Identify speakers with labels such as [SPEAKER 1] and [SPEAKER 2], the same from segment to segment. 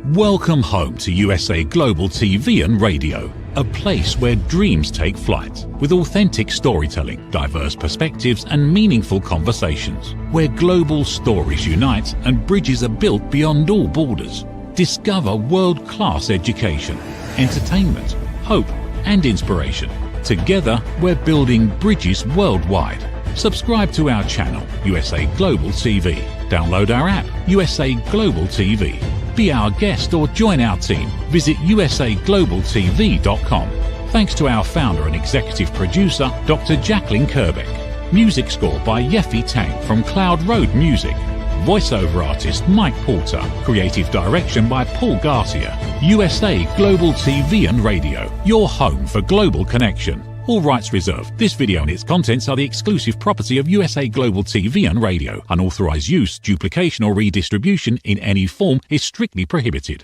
[SPEAKER 1] Welcome home to USA Global TV and Radio, a place where dreams take flight, with authentic storytelling, diverse perspectives and meaningful conversations, where global stories unite and bridges are built beyond all borders. Discover world-class education, entertainment, hope and inspiration. Together, we're building bridges worldwide. Subscribe to our channel, USA Global TV. Download our app, USA Global TV. Be our guest or join our team. Visit usaglobaltv.com. Thanks to our founder and executive producer, Dr. Jacalyn KERBECK. Music score by Yeffy Tang from Cloud Road Music. Voiceover artist Mike Porter. Creative direction by Paul Garcia. USA Global TV and Radio, your home for global connection. All rights reserved. This video and its contents are the exclusive property of USA Global TV and Radio. Unauthorized use, duplication or redistribution in any form is strictly prohibited.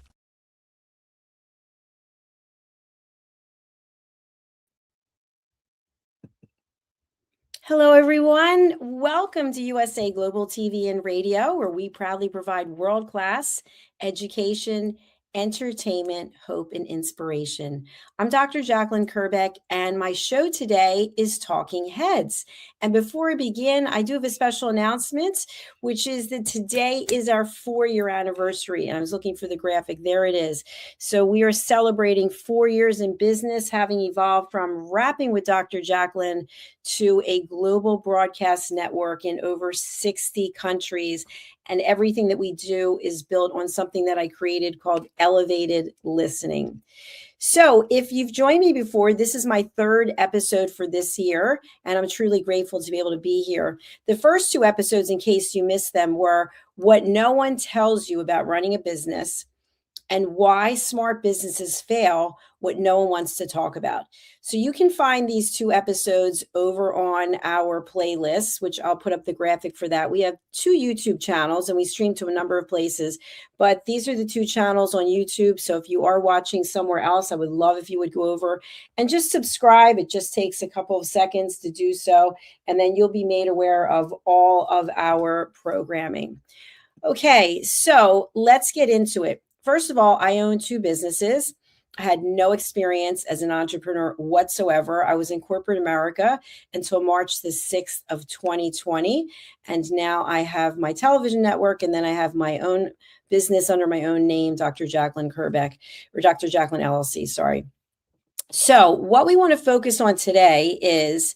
[SPEAKER 2] Hello, everyone. Welcome to USA Global TV and Radio, where we proudly provide world-class education, entertainment, hope, and inspiration. I'm Dr. Jacalyn KERBECK, and my show today is Talking Heads. And before I begin, I do have a special announcement, which is that today is our 4-year anniversary. And I was looking for the graphic. There it is. So we are celebrating 4 years in business, having evolved from rapping with Dr. Jacalyn to a global broadcast network in over 60 countries. And everything that we do is built on something that I created called elevated listening. So if you've joined me before, this is my 3rd episode for this year, and I'm truly grateful to be able to be here. The first 2 episodes, in case you missed them, were what no one tells you about running a business and why smart businesses fail, what no one wants to talk about. So you can find these 2 episodes over on our playlist, which I'll put up the graphic for that. We have 2 YouTube channels and we stream to a number of places, but these are the 2 channels on YouTube. So if you are watching somewhere else, I would love if you would go over and just subscribe. It just takes a couple of seconds to do so, and then you'll be made aware of all of our programming. Okay, so let's get into it. First of all, I own 2 businesses. I had no experience as an entrepreneur whatsoever. I was in corporate America until March the 6th of 2020. And now I have my television network, and then I have my own business under my own name, Dr. Jacalyn KERBECK, or Dr. Jacalyn LLC, sorry. So what we want to focus on today is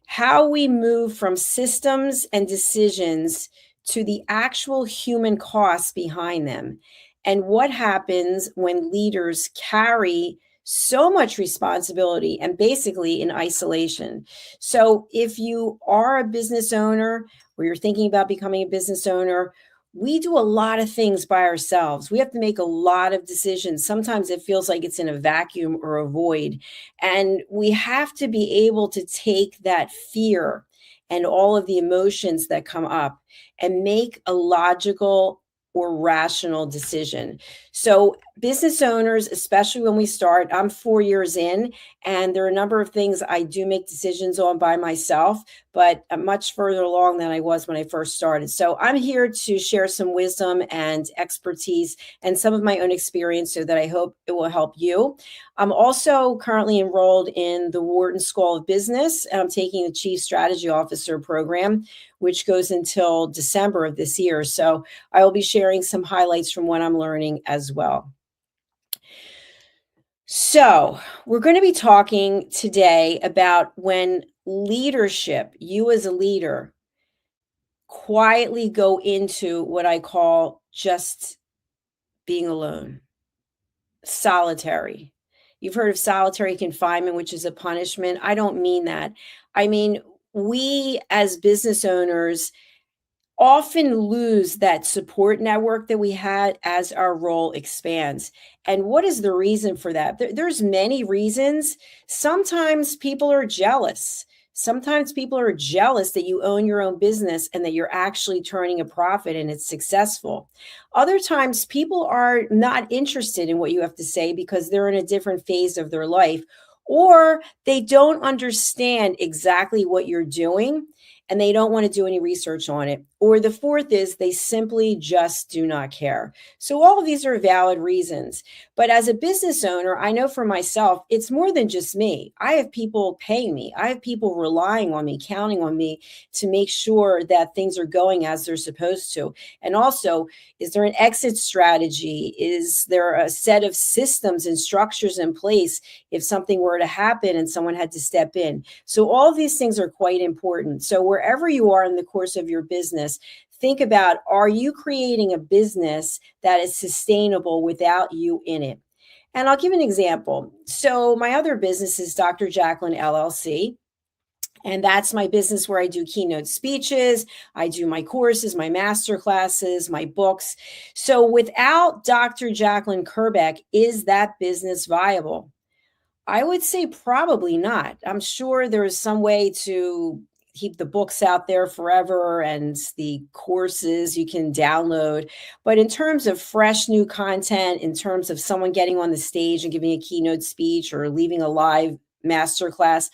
[SPEAKER 2] how we move from systems and decisions to the actual human costs behind them. And what happens when leaders carry so much responsibility and basically in isolation. So if you are a business owner or you're thinking about becoming a business owner, we do a lot of things by ourselves. We have to make a lot of decisions. Sometimes it feels like it's in a vacuum or a void. And we have to be able to take that fear and all of the emotions that come up and make a logical or rational decision. So business owners, especially when we start, I'm 4 years in, and there are a number of things I do make decisions on by myself, but I'm much further along than I was when I first started. So I'm here to share some wisdom and expertise and some of my own experience so that I hope it will help you. I'm also currently enrolled in the Wharton School of Business, and I'm taking the Chief Strategy Officer program, which goes until December of this year. So I will be sharing some highlights from what I'm learning as well. So we're going to be talking today about when leadership, you as a leader, quietly go into what I call just being alone, solitary. You've heard of solitary confinement, which is a punishment. I don't mean that. I mean, we as business owners often lose that support network that we had as our role expands. And what is the reason for that? There's many reasons. Sometimes people are jealous. Sometimes people are jealous that you own your own business and that you're actually turning a profit and it's successful. Other times people are not interested in what you have to say because they're in a different phase of their life, or they don't understand exactly what you're doing and they don't want to do any research on it. Or the fourth is they simply just do not care. So all of these are valid reasons. But as a business owner, I know for myself, it's more than just me. I have people paying me. I have people relying on me, counting on me to make sure that things are going as they're supposed to. And also, is there an exit strategy? Is there a set of systems and structures in place if something were to happen and someone had to step in? So all of these things are quite important. So wherever you are in the course of your business, think about, are you creating a business that is sustainable without you in it? And I'll give an example. So my other business is Dr. Jacalyn LLC. And that's my business where I do keynote speeches, I do my courses, my master classes, my books. So without Dr. Jacalyn KERBECK, is that business viable? I would say probably not. I'm sure there is some way to keep the books out there forever and the courses you can download. But in terms of fresh new content, in terms of someone getting on the stage and giving a keynote speech or leaving a live masterclass,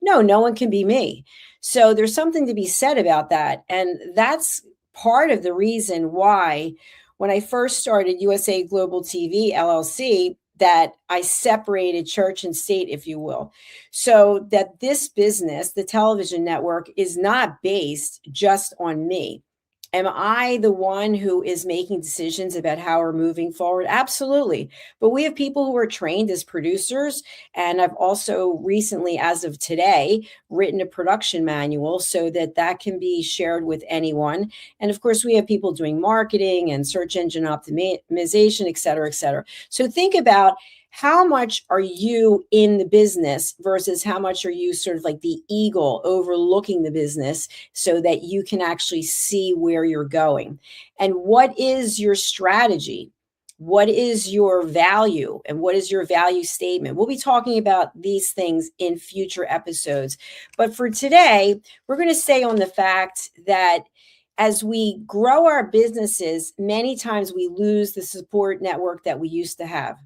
[SPEAKER 2] no one can be me. So there's something to be said about that. And that's part of the reason why when I first started USA Global TV LLC, that I separated church and state, if you will, so that this business, the television network, is not based just on me. Am I the one who is making decisions about how we're moving forward? Absolutely. But we have people who are trained as producers. And I've also recently, as of today, written a production manual so that that can be shared with anyone. And of course, we have people doing marketing and search engine optimization, et cetera, et cetera. So think about, how much are you in the business versus how much are you sort of like the eagle overlooking the business so that you can actually see where you're going? And what is your strategy? What is your value? And what is your value statement? We'll be talking about these things in future episodes. But for today, we're going to stay on the fact that as we grow our businesses, many times we lose the support network that we used to have.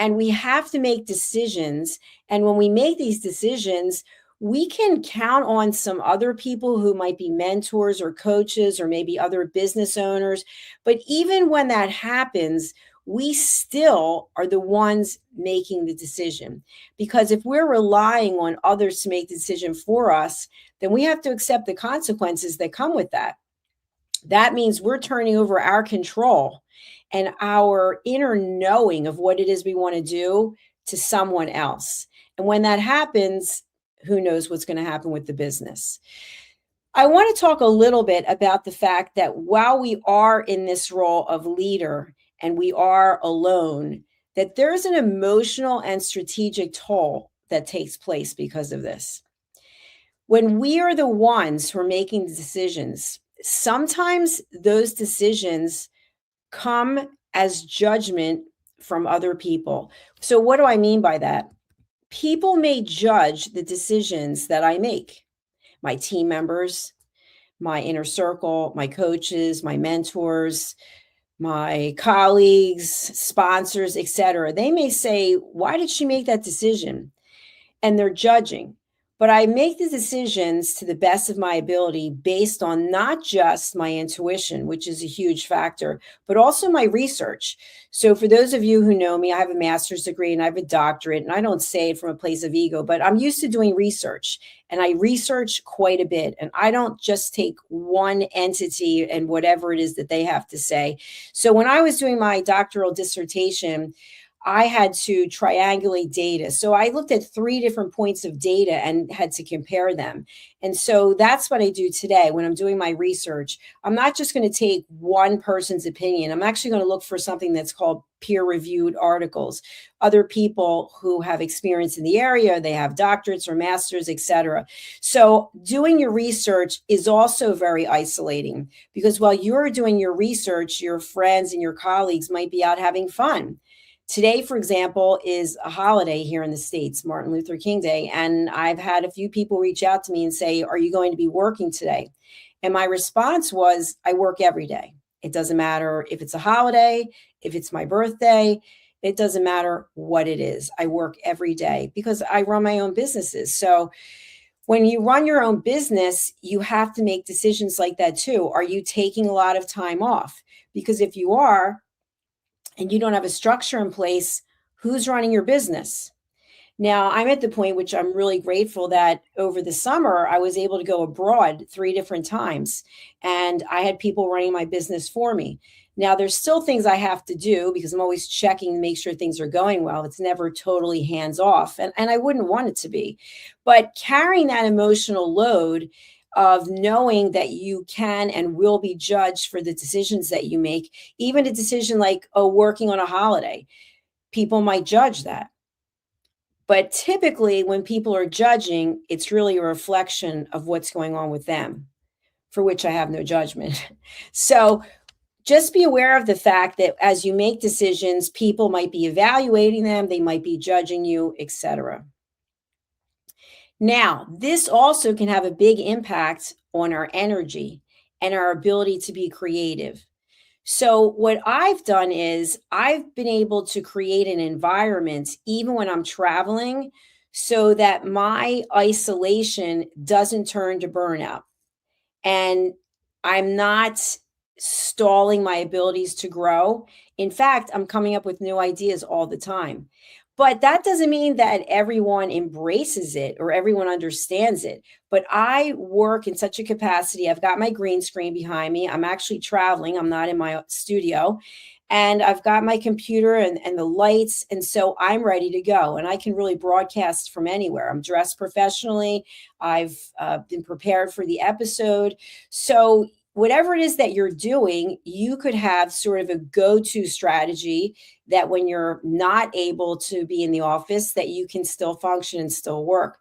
[SPEAKER 2] And we have to make decisions. And when we make these decisions, we can count on some other people who might be mentors or coaches or maybe other business owners. But even when that happens, we still are the ones making the decision. Because if we're relying on others to make the decision for us, then we have to accept the consequences that come with that. That means we're turning over our control and our inner knowing of what it is we want to do to someone else. And when that happens, who knows what's going to happen with the business. I want to talk a little bit about the fact that while we are in this role of leader and we are alone, that there's an emotional and strategic toll that takes place because of this. When we are the ones who are making the decisions, sometimes those decisions come as judgment from other people. So what do I mean by that? People may judge the decisions that I make. My team members, my inner circle, my coaches, my mentors, my colleagues, sponsors, etc. They may say, why did she make that decision? And they're judging. But I make the decisions to the best of my ability based on not just my intuition, which is a huge factor, but also my research. So for those of you who know me, I have a master's degree and I have a doctorate, and I don't say it from a place of ego, but I'm used to doing research, and I research quite a bit. And I don't just take one entity and whatever it is that they have to say. So when I was doing my doctoral dissertation, I had to triangulate data. So I looked at 3 different points of data and had to compare them. And so that's what I do today when I'm doing my research. I'm not just going to take one person's opinion. I'm actually going to look for something that's called peer-reviewed articles, other people who have experience in the area, they have doctorates or masters, etc. So doing your research is also very isolating, because while you're doing your research, your friends and your colleagues might be out having fun. Today, for example, is a holiday here in the States, Martin Luther King Day. And I've had a few people reach out to me and say, are you going to be working today? And my response was, I work every day. It doesn't matter if it's a holiday, if it's my birthday, it doesn't matter what it is. I work every day because I run my own businesses. So When you run your own business, you have to make decisions like that too. Are you taking a lot of time off? Because if you are, and you don't have a structure in place, who's running your business? Now, I'm at the point which I'm really grateful that over the summer I was able to go abroad 3 different times and I had people running my business for me. Now, there's still things I have to do because I'm always checking to make sure things are going well. It's never totally hands off, and I wouldn't want it to be. But carrying that emotional load of knowing that you can and will be judged for the decisions that you make, even a decision like, oh, working on a holiday, people might judge that. But typically, when people are judging, it's really a reflection of what's going on with them, for which I have no judgment. So just be aware of the fact that as you make decisions, people might be evaluating them, they might be judging you, etc. Now, this also can have a big impact on our energy and our ability to be creative. So, what I've done is I've been able to create an environment, even when I'm traveling, so that my isolation doesn't turn to burnout. And I'm not stalling my abilities to grow. In fact, I'm coming up with new ideas all the time. But that doesn't mean that everyone embraces it or everyone understands it. But I work in such a capacity. I've got my green screen behind me. I'm actually traveling. I'm not in my studio. And I've got my computer and the lights. And so I'm ready to go. And I can really broadcast from anywhere. I'm dressed professionally. I've been prepared for the episode. So whatever it is that you're doing, you could have sort of a go-to strategy that when you're not able to be in the office, that you can still function and still work.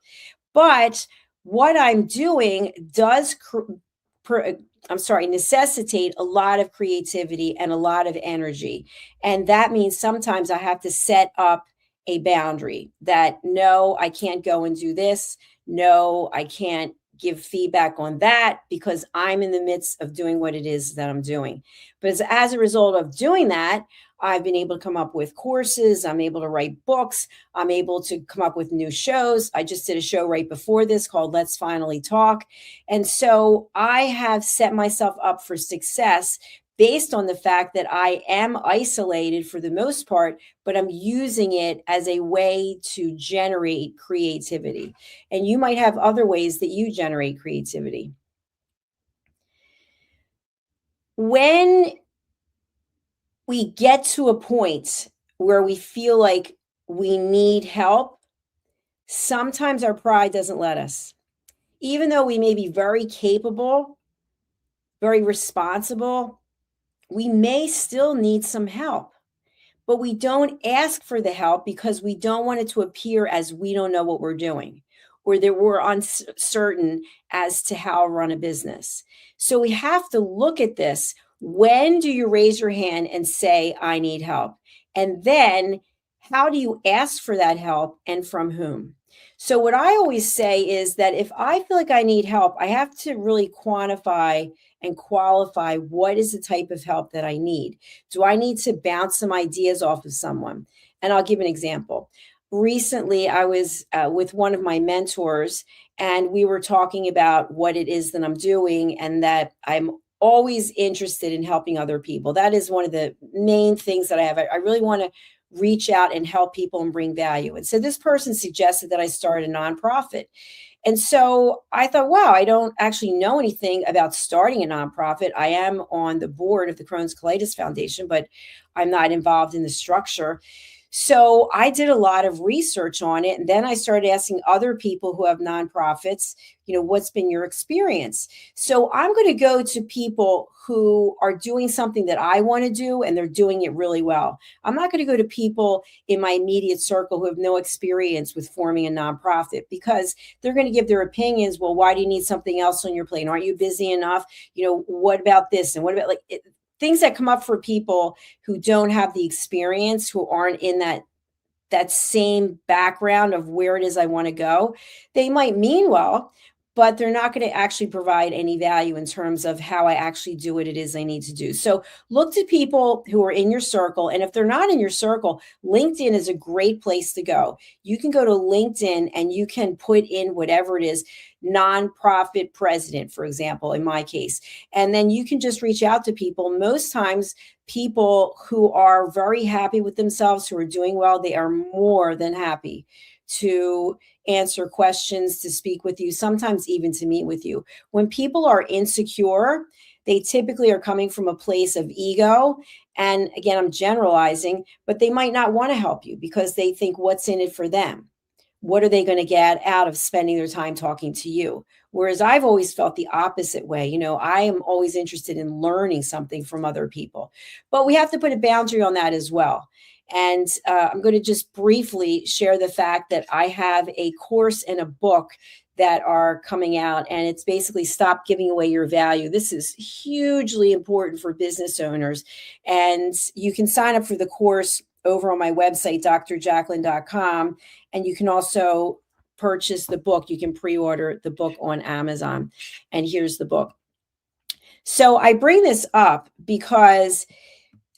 [SPEAKER 2] But what I'm doing does necessitate a lot of creativity and a lot of energy. And that means sometimes I have to set up a boundary that no, I can't go and do this. No, I can't give feedback on that because I'm in the midst of doing what it is that I'm doing. But as a result of doing that, I've been able to come up with courses. I'm able to write books. I'm able to come up with new shows. I just did a show right before this called Let's Finally Talk. And so I have set myself up for success based on the fact that I am isolated for the most part, but I'm using it as a way to generate creativity. And you might have other ways that you generate creativity. When we get to a point where we feel like we need help, sometimes our pride doesn't let us. Even though we may be very capable, very responsible, we may still need some help. But we don't ask for the help because we don't want it to appear as we don't know what we're doing or that we're uncertain as to how to run a business. So we have to look at this. When do you raise your hand and say, I need help? And then how do you ask for that help and from whom? So what I always say is that if I feel like I need help, I have to really quantify and qualify what is the type of help that I need. Do I need to bounce some ideas off of someone? And I'll give an example. Recently, I was with one of my mentors, and we were talking about what it is that I'm doing and that I'm always interested in helping other people. That is one of the main things that I have. I really want to reach out and help people and bring value. And so this person suggested that I start a nonprofit. And so I thought, wow, I don't actually know anything about starting a nonprofit. I am on the board of the Crohn's Colitis Foundation, but I'm not involved in the structure. So I did a lot of research on it. And then I started asking other people who have nonprofits, what's been your experience? So I'm going to go to people who are doing something that I want to do, and they're doing it really well. I'm not going to go to people in my immediate circle who have no experience with forming a nonprofit because they're going to give their opinions. Well, why do you need something else on your plate? Aren't you busy enough? What about this? And what about things that come up for people who don't have the experience, who aren't in that same background of where it is I want to go. They might mean well, but they're not going to actually provide any value in terms of how I actually do what it is I need to do. So look to people who are in your circle. And if they're not in your circle, LinkedIn is a great place to go. You can go to LinkedIn and you can put in whatever it is, nonprofit president, for example, in my case. And then you can just reach out to people. Most times, people who are very happy with themselves, who are doing well, they are more than happy to answer questions, to speak with you, sometimes even to meet with you. When people are insecure, they typically are coming from a place of ego. And again, I'm generalizing, but they might not want to help you because they think, what's in it for them? What are they going to get out of spending their time talking to you? Whereas I've always felt the opposite way. I am always interested in learning something from other people, but we have to put a boundary on that as well. And I'm going to just briefly share the fact that I have a course and a book that are coming out, and it's basically Stop Giving Away Your Value. This is hugely important for business owners. And you can sign up for the course over on my website, drjacalyn.com. And you can also purchase the book. You can pre-order the book on Amazon. And here's the book. So I bring this up because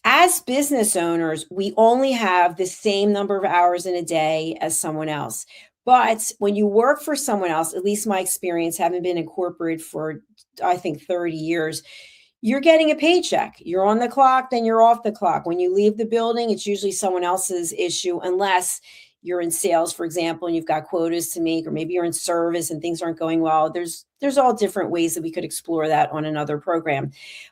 [SPEAKER 2] as business owners, we only have the same number of hours in a day as someone else. But when you work for someone else, at least my experience, having been in corporate for, I think, 30 years, you're getting a paycheck. You're on the clock, then you're off the clock. When you leave the building, it's usually someone else's issue, unless you're in sales, for example, and you've got quotas to meet, or maybe you're in service and things aren't going well. There's all different ways that we could explore that on another program.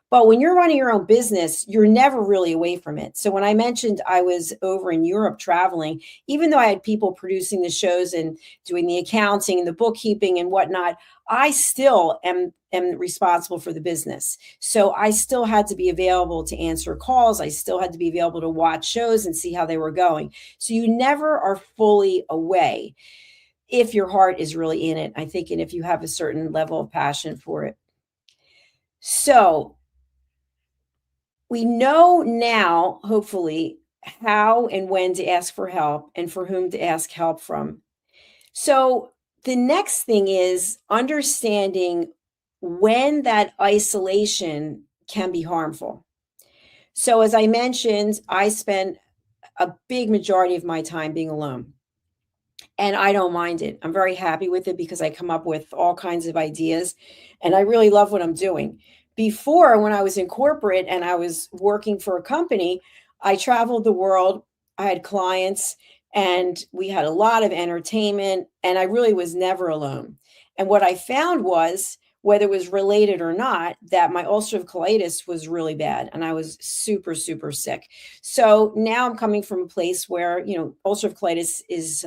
[SPEAKER 2] But when you're running your own business, you're never really away from it. So when I mentioned I was over in Europe traveling, even though I had people producing the shows and doing the accounting and the bookkeeping and whatnot, I still am responsible for the business. So I still had to be available to answer calls. I still had to be available to watch shows and see how they were going. So you never are fully away if your heart is really in it, I think, and if you have a certain level of passion for it. So we know now, hopefully, how and when to ask for help and for whom to ask help from. So the next thing is understanding when that isolation can be harmful. So as I mentioned, I spent a big majority of my time being alone. And I don't mind it. I'm very happy with it because I come up with all kinds of ideas and I really love what I'm doing. Before, when I was in corporate and I was working for a company, I traveled the world. I had clients and we had a lot of entertainment and I really was never alone. And what I found was, whether it was related or not, that my ulcerative colitis was really bad and I was super, super sick. So now I'm coming from a place where, ulcerative colitis is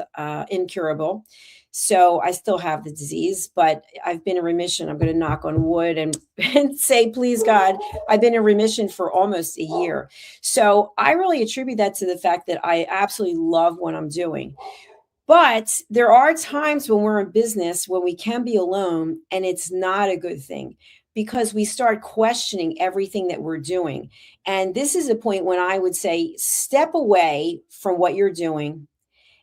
[SPEAKER 2] incurable. So I still have the disease, but I've been in remission. I'm going to knock on wood and say, please, God, I've been in remission for almost a year. So I really attribute that to the fact that I absolutely love what I'm doing. But there are times when we're in business when we can be alone, and it's not a good thing because we start questioning everything that we're doing. And this is a point when I would say, step away from what you're doing.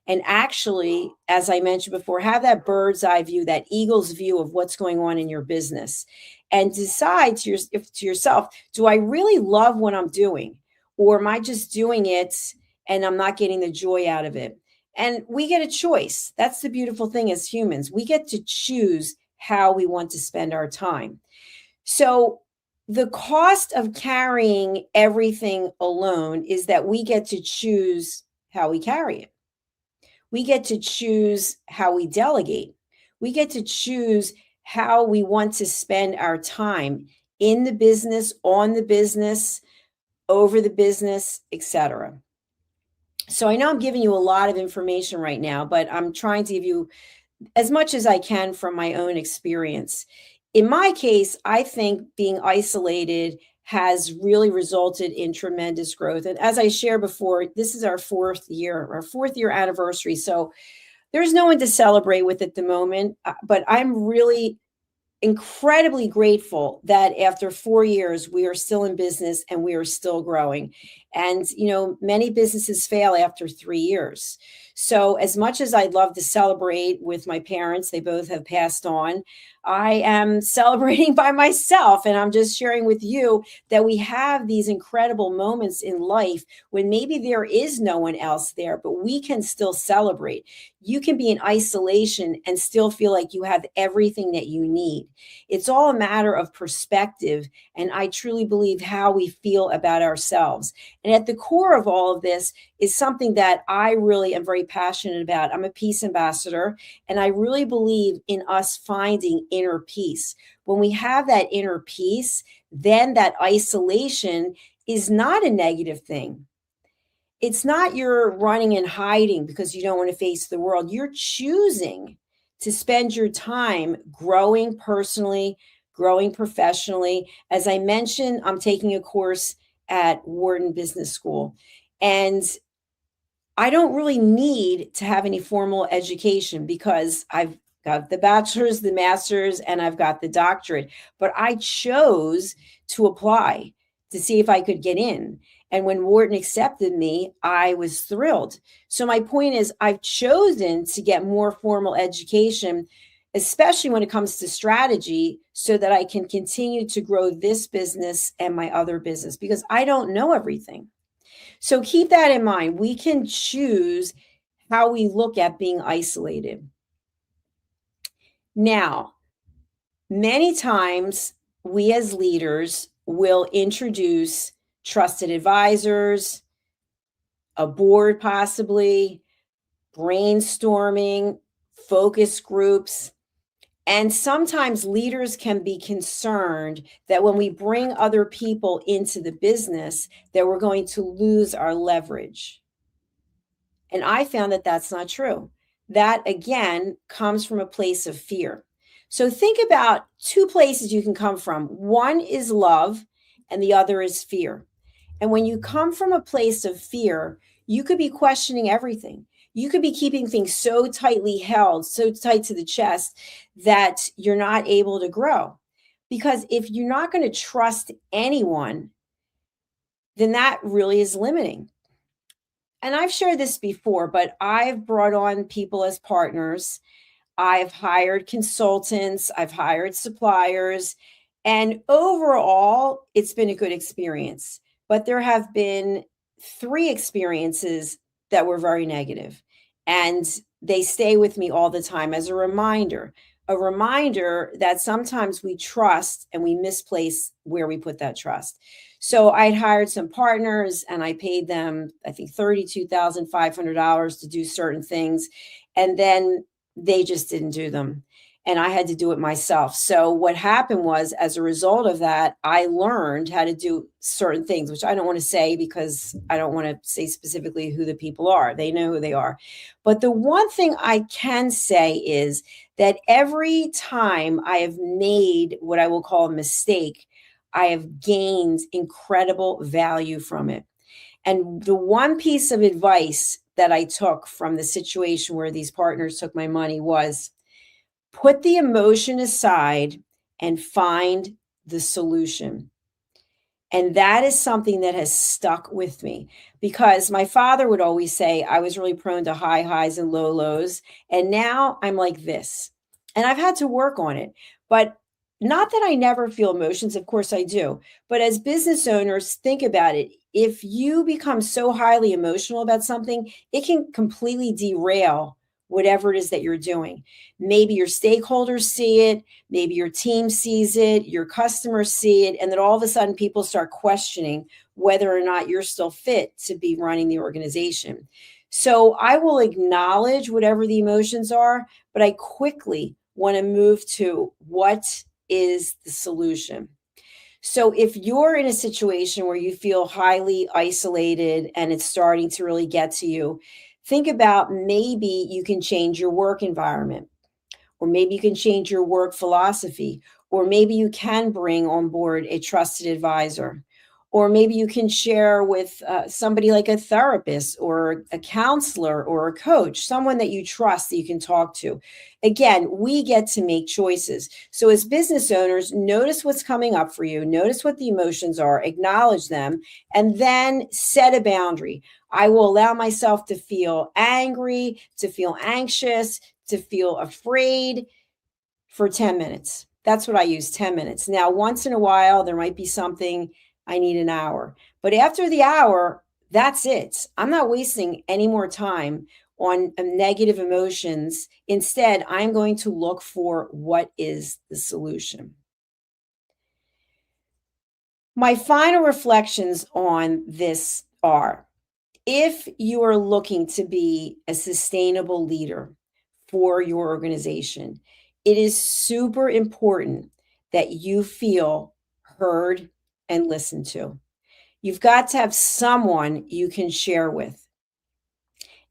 [SPEAKER 2] And actually, as I mentioned before, have that bird's eye view, that eagle's view of what's going on in your business, and decide to yourself, do I really love what I'm doing? Or am I just doing it and I'm not getting the joy out of it? And we get a choice. That's the beautiful thing as humans. We get to choose how we want to spend our time. So the cost of carrying everything alone is that we get to choose how we carry it. We get to choose how we delegate. We get to choose how we want to spend our time in the business, on the business, over the business, etc. So I know I'm giving you a lot of information right now, but I'm trying to give you as much as I can from my own experience. In my case, I think being isolated has really resulted in tremendous growth. And as I shared before, this is our fourth year anniversary. So there's no one to celebrate with at the moment, but I'm really incredibly grateful that after 4 years, we are still in business and we are still growing. And, many businesses fail after 3 years. So as much as I'd love to celebrate with my parents, they both have passed on. I am celebrating by myself. And I'm just sharing with you that we have these incredible moments in life when maybe there is no one else there, but we can still celebrate. You can be in isolation and still feel like you have everything that you need. It's all a matter of perspective. And I truly believe how we feel about ourselves. And at the core of all of this is something that I really am very passionate about. I'm a peace ambassador, and I really believe in us finding inner peace. When we have that inner peace, then that isolation is not a negative thing. It's not you're running and hiding because you don't want to face the world. You're choosing to spend your time growing personally, growing professionally. As I mentioned, I'm taking a course at Wharton Business School, and I don't really need to have any formal education because I've got the bachelor's, the master's, and I've got the doctorate. But I chose to apply to see if I could get in. And when Wharton accepted me, I was thrilled. So my point is, I've chosen to get more formal education, especially when it comes to strategy, so that I can continue to grow this business and my other business, because I don't know everything. So keep that in mind. We can choose how we look at being isolated. Now, many times we as leaders will introduce trusted advisors, a board possibly, brainstorming, focus groups. And sometimes leaders can be concerned that when we bring other people into the business, that we're going to lose our leverage. And I found that that's not true. That, again, comes from a place of fear. So think about two places you can come from. One is love, and the other is fear. And when you come from a place of fear, you could be questioning everything. You could be keeping things so tightly held, so tight to the chest, that you're not able to grow. Because if you're not going to trust anyone, then that really is limiting. And I've shared this before, but I've brought on people as partners. I've hired consultants, I've hired suppliers, and overall, it's been a good experience. But there have been 3 experiences that were very negative, and they stay with me all the time as a reminder that sometimes we trust and we misplace where we put that trust. So I'd hired some partners and I paid them, I think, $32,500 to do certain things. And then they just didn't do them. And I had to do it myself. So what happened was, as a result of that, I learned how to do certain things, which I don't want to say because I don't want to say specifically who the people are. They know who they are. But the one thing I can say is that every time I have made what I will call a mistake, I have gained incredible value from it. And the one piece of advice that I took from the situation where these partners took my money was, put the emotion aside and find the solution. And that is something that has stuck with me, because my father would always say I was really prone to high highs and low lows. And now I'm like this. And I've had to work on it. But not that I never feel emotions, of course I do. But as business owners, think about it. If you become so highly emotional about something, it can completely derail whatever it is that you're doing. Maybe your stakeholders see it, maybe your team sees it, your customers see it, and then all of a sudden people start questioning whether or not you're still fit to be running the organization. So I will acknowledge whatever the emotions are, but I quickly want to move to what is the solution. So if you're in a situation where you feel highly isolated and it's starting to really get to you, think about maybe you can change your work environment, or maybe you can change your work philosophy, or maybe you can bring on board a trusted advisor, Or maybe you can share with somebody like a therapist or a counselor or a coach, someone that you trust that you can talk to. Again, we get to make choices. So as business owners, notice what's coming up for you, notice what the emotions are, acknowledge them, and then set a boundary. I will allow myself to feel angry, to feel anxious, to feel afraid for 10 minutes. That's what I use, 10 minutes. Now, once in a while, there might be something I need an hour. But after the hour, that's it. I'm not wasting any more time on negative emotions. Instead, I'm going to look for what is the solution. My final reflections on this are, if you are looking to be a sustainable leader for your organization, it is super important that you feel heard and listened to. You've got to have someone you can share with.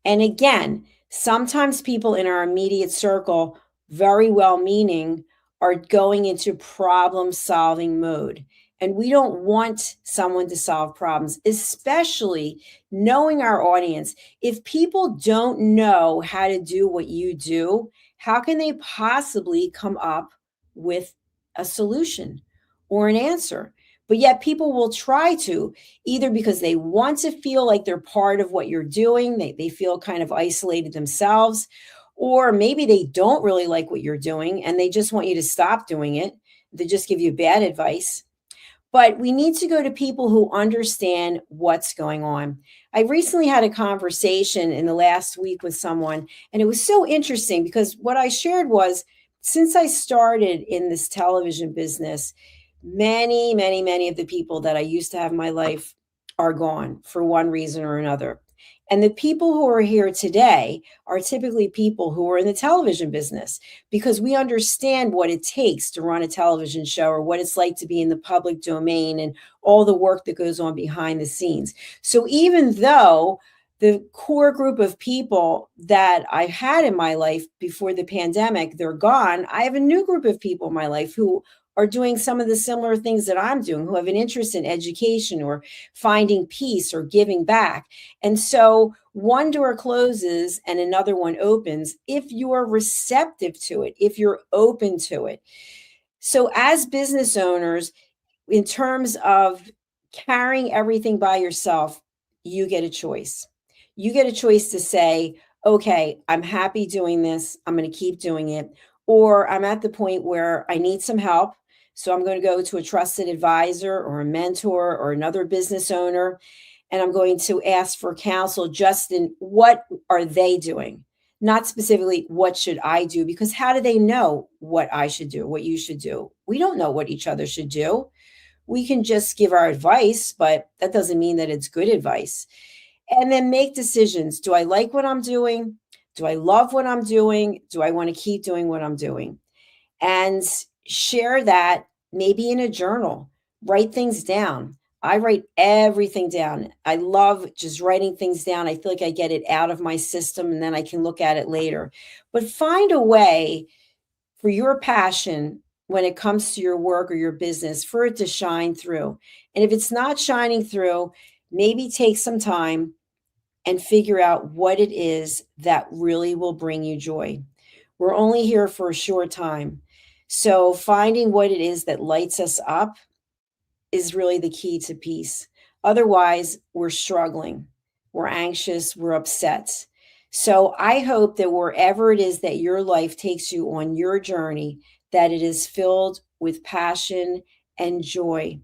[SPEAKER 2] And again, sometimes people in our immediate circle, very well meaning, are going into problem solving mode. And we don't want someone to solve problems, especially knowing our audience. If people don't know how to do what you do, how can they possibly come up with a solution or an answer? But yet people will try to, either because they want to feel like they're part of what you're doing, they feel kind of isolated themselves, or maybe they don't really like what you're doing and they just want you to stop doing it. They just give you bad advice. But we need to go to people who understand what's going on. I recently had a conversation in the last week with someone, and it was so interesting because what I shared was, since I started in this television business, many of the people that I used to have in my life are gone for one reason or another. And the people who are here today are typically people who are in the television business, because we understand what it takes to run a television show, or what it's like to be in the public domain and all the work that goes on behind the scenes. So even though the core group of people that I had in my life before the pandemic, they're gone, I have a new group of people in my life who are doing some of the similar things that I'm doing, who have an interest in education or finding peace or giving back. And so one door closes and another one opens if you're receptive to it, if you're open to it. So as business owners, in terms of carrying everything by yourself, you get a choice. You get a choice to say, okay, I'm happy doing this, I'm going to keep doing it. Or I'm at the point where I need some help, so I'm going to go to a trusted advisor or a mentor or another business owner, and I'm going to ask for counsel just in what are they doing, not specifically what should I do, because how do they know what I should do, what you should do? We don't know what each other should do. We can just give our advice, but that doesn't mean that it's good advice. And then make decisions. Do I like what I'm doing? Do I love what I'm doing? Do I want to keep doing what I'm doing? And share that maybe in a journal. Write things down. I write everything down. I love just writing things down. I feel like I get it out of my system and then I can look at it later. But find a way for your passion when it comes to your work or your business, for it to shine through. And if it's not shining through, maybe take some time and figure out what it is that really will bring you joy. We're only here for a short time. So finding what it is that lights us up is really the key to peace. Otherwise, we're struggling, we're anxious, we're upset. So I hope that wherever it is that your life takes you on your journey, that it is filled with passion and joy.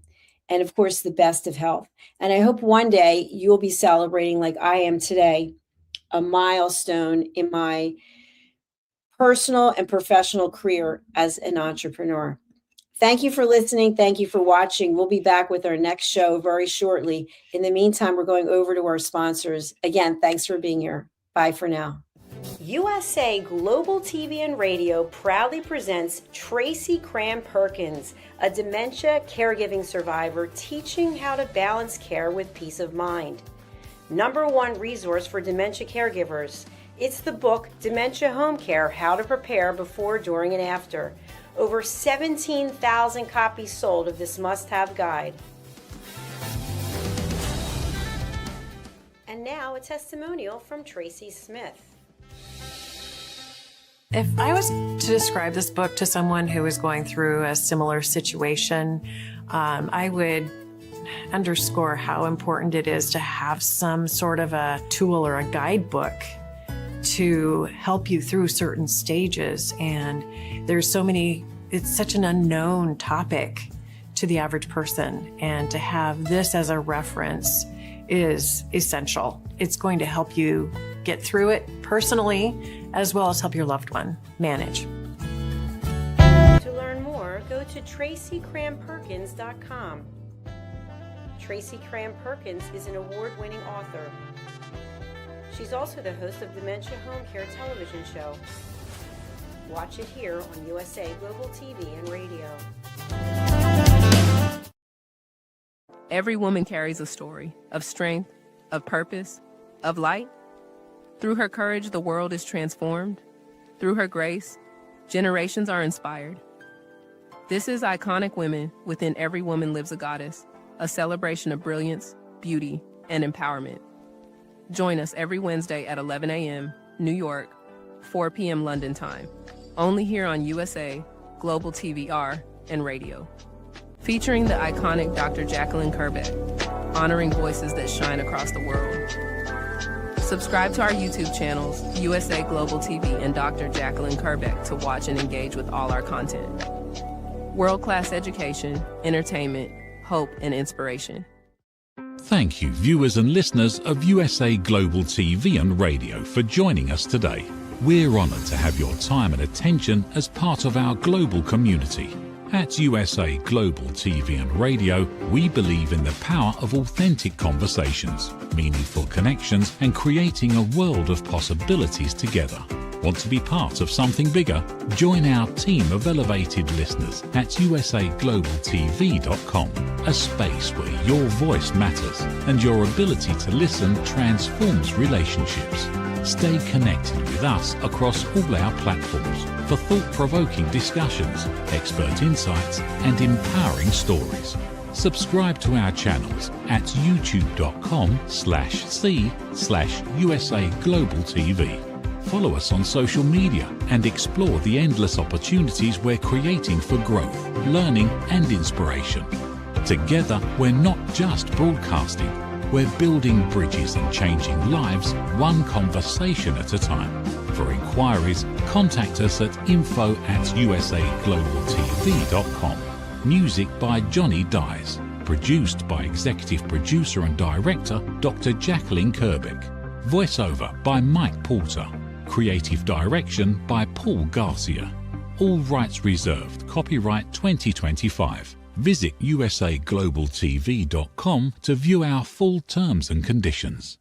[SPEAKER 2] And of course, the best of health. And I hope one day you'll be celebrating, like I am today, a milestone in my personal and professional career as an entrepreneur. Thank you for listening. Thank you for watching. We'll be back with our next show very shortly. In the meantime, we're going over to our sponsors. Again, thanks for being here. Bye for now. USA Global TV and Radio proudly presents Tracy Cram-Perkins, a dementia caregiving survivor teaching how to balance care with peace of mind. #1 resource for dementia caregivers. It's the book Dementia Home Care: How to Prepare Before, During, and After. Over 17,000 copies sold of this must-have guide. And now a testimonial from Tracy Smith.
[SPEAKER 3] If I was to describe this book to someone who is going through a similar situation, I would underscore how important it is to have some sort of a tool or a guidebook to help you through certain stages. And there's so many, it's such an unknown topic to the average person. And to have this as a reference is essential. It's going to help you get through it personally, as well as help your loved one manage.
[SPEAKER 2] To learn more, go to TracyCramPerkins.com. Tracy Cram Perkins is an award-winning author. She's also the host of Dementia Home Care television show. Watch it here on USA Global TV and Radio.
[SPEAKER 4] Every woman carries a story of strength, of purpose, of light. Through her courage, the world is transformed. Through her grace, generations are inspired. This is Iconic Women. Within Every Woman Lives a Goddess, a celebration of brilliance, beauty, and empowerment. Join us every Wednesday at 11 a.m. New York, 4 p.m. London time. Only here on USA, Global TVR, and Radio. Featuring the iconic Dr. Jacalyn KERBECK, honoring voices that shine across the world. Subscribe to our YouTube channels, USA Global TV and Dr. Jacalyn KERBECK, to watch and engage with all our content. World-class education, entertainment, hope, and inspiration.
[SPEAKER 1] Thank you, viewers and listeners of USA Global TV and Radio, for joining us today. We're honored to have your time and attention as part of our global community. At USA Global TV and Radio, we believe in the power of authentic conversations, meaningful connections, and creating a world of possibilities together. Want to be part of something bigger? Join our team of elevated listeners at usaglobaltv.com, a space where your voice matters and your ability to listen transforms relationships. Stay connected with us across all our platforms for thought-provoking discussions, expert insights, and empowering stories. Subscribe to our channels at youtube.com/c/USA Global TV. Follow us on social media and explore the endless opportunities we're creating for growth, learning, and inspiration. Together, we're not just broadcasting, we're building bridges and changing lives one conversation at a time. For inquiries, contact us at info@usaglobaltv.com. Music by Johnny Dies. Produced by Executive Producer and Director Dr. Jacalyn KERBECK. Voiceover by Mike Porter. Creative Direction by Paul Garcia. All rights reserved. Copyright 2025. Visit usaglobaltv.com to view our full terms and conditions.